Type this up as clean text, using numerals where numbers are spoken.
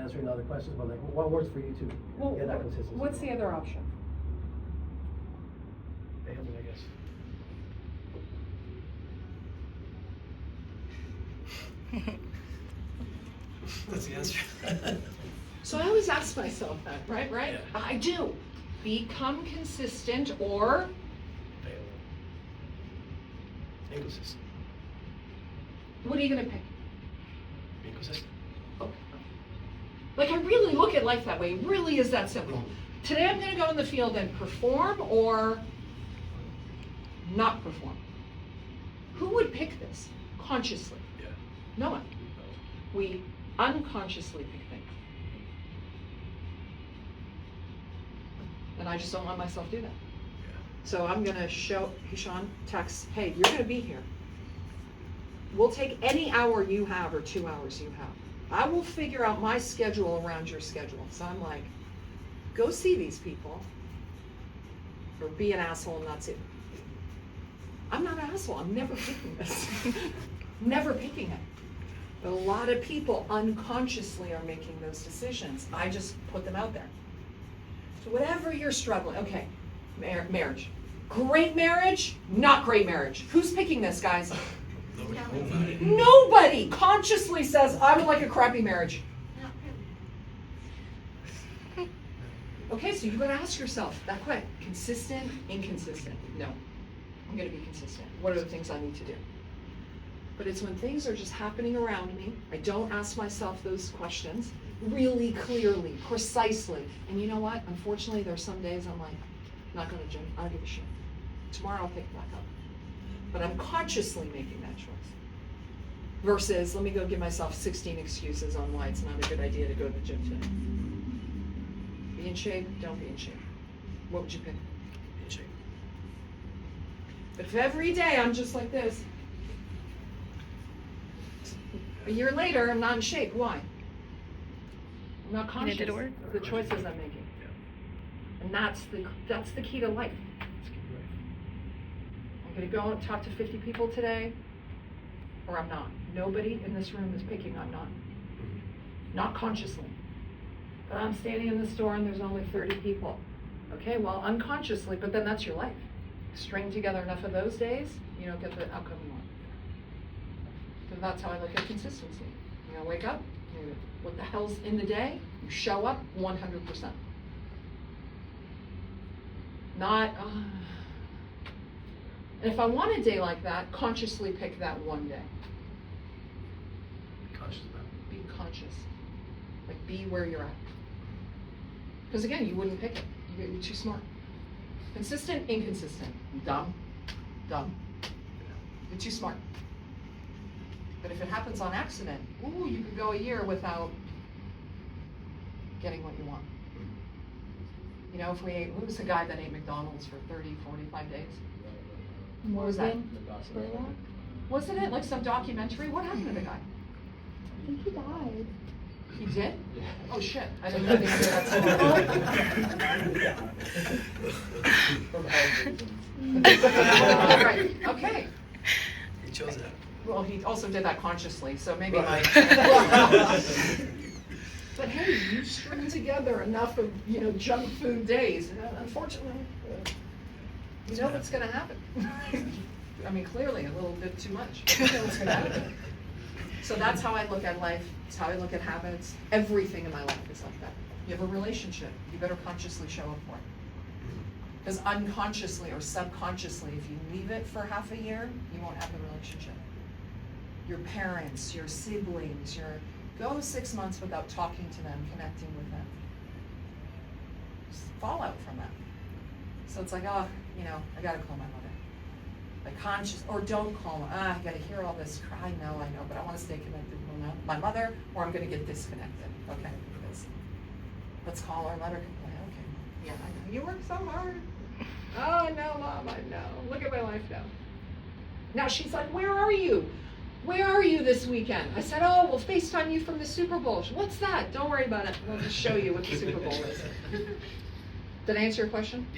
answering the other questions, but like, what works for you to get that consistency? What's the other option? Failing, I guess. That's the answer. So I always ask myself that, right? Yeah. I do. Become consistent or Failing. Inconsistent. what are you gonna pick? Inconsistent. Like, I really look at life that way. It really is that simple. Today I'm gonna go in the field and perform or not perform. Who would pick this consciously? Yeah. No one. We unconsciously pick things. And I just don't let myself do that. Yeah. So I'm gonna show Sean text, hey, you're gonna be here. We'll take any hour you have or 2 hours you have. I will figure out my schedule around your schedule. So I'm like, go see these people or be an asshole and that's it. I'm not an asshole. I'm never picking this. Never picking it. But a lot of people unconsciously are making those decisions. I just put them out there. So whatever you're struggling, okay, marriage. Great marriage, not great marriage. Who's picking this, guys? Nobody. Nobody consciously says, I would like a crappy marriage. Okay, so you've got to ask yourself that quick. Consistent, inconsistent. No, I'm going to be consistent. What are the things I need to do? But it's when things are just happening around me, I don't ask myself those questions really clearly, precisely. And you know what? Unfortunately, there's some days I'm like, not going to jump. I don't give a shit. Tomorrow I'll pick it back up. But I'm consciously making that choice. Versus, let me go give myself 16 excuses on why it's not a good idea to go to the gym today. Be in shape, don't be in shape. What would you pick? In shape. But if every day I'm just like this, a year later I'm not in shape, why? I'm not conscious did it work? of the choices I'm making. Yeah. And that's the key to life. That's good, right? I'm gonna go and talk to 50 people today, or I'm not. Nobody in this room is picking I'm not. Not consciously. But I'm standing in the store and there's only 30 people. Okay, well, unconsciously, but then that's your life. String together enough of those days, you don't get the outcome you want. So that's how I look at consistency. You know, wake up, what the hell's in the day? You show up 100%. Not, and if I want a day like that, consciously pick that one day. Conscious about it. Be conscious. Like, be where you're at. Because again, you wouldn't pick it. You're too smart. Consistent, inconsistent. Dumb. You're too smart. But if it happens on accident, ooh, you could go a year without getting what you want. You know, who was the guy that ate McDonald's for 30, 45 days? What was that? Spurlock? Wasn't it like some documentary? What happened to the guy? I think he died. He did? Oh shit, I didn't know the answer to that story. Right, okay. He chose that. Well, he also did that consciously, so maybe Right. But hey, you string together enough of, junk food days, and unfortunately, you know what's gonna happen. I mean, clearly, a little bit too much, but you know what's gonna happen. So that's how I look at life, it's how I look at habits. Everything in my life is like that. You have a relationship, you better consciously show up for it. Because unconsciously or subconsciously, if you leave it for half a year, you won't have the relationship. Your parents, your siblings, go 6 months without talking to them, connecting with them. Just fallout from that. So it's like, I gotta call my mother. Like conscious, or don't call them. I gotta hear all this cry. I know, but I wanna stay connected with my mother, or I'm gonna get disconnected. Okay, let's call her, let her complain. Okay, yeah, I know. You work so hard. Oh, I know, Mom, I know. Look at my life now. Now she's like, where are you? Where are you this weekend? I said, oh, we'll FaceTime you from the Super Bowl. What's that? Don't worry about it. We'll just show you what the Super Bowl is. Did I answer your question?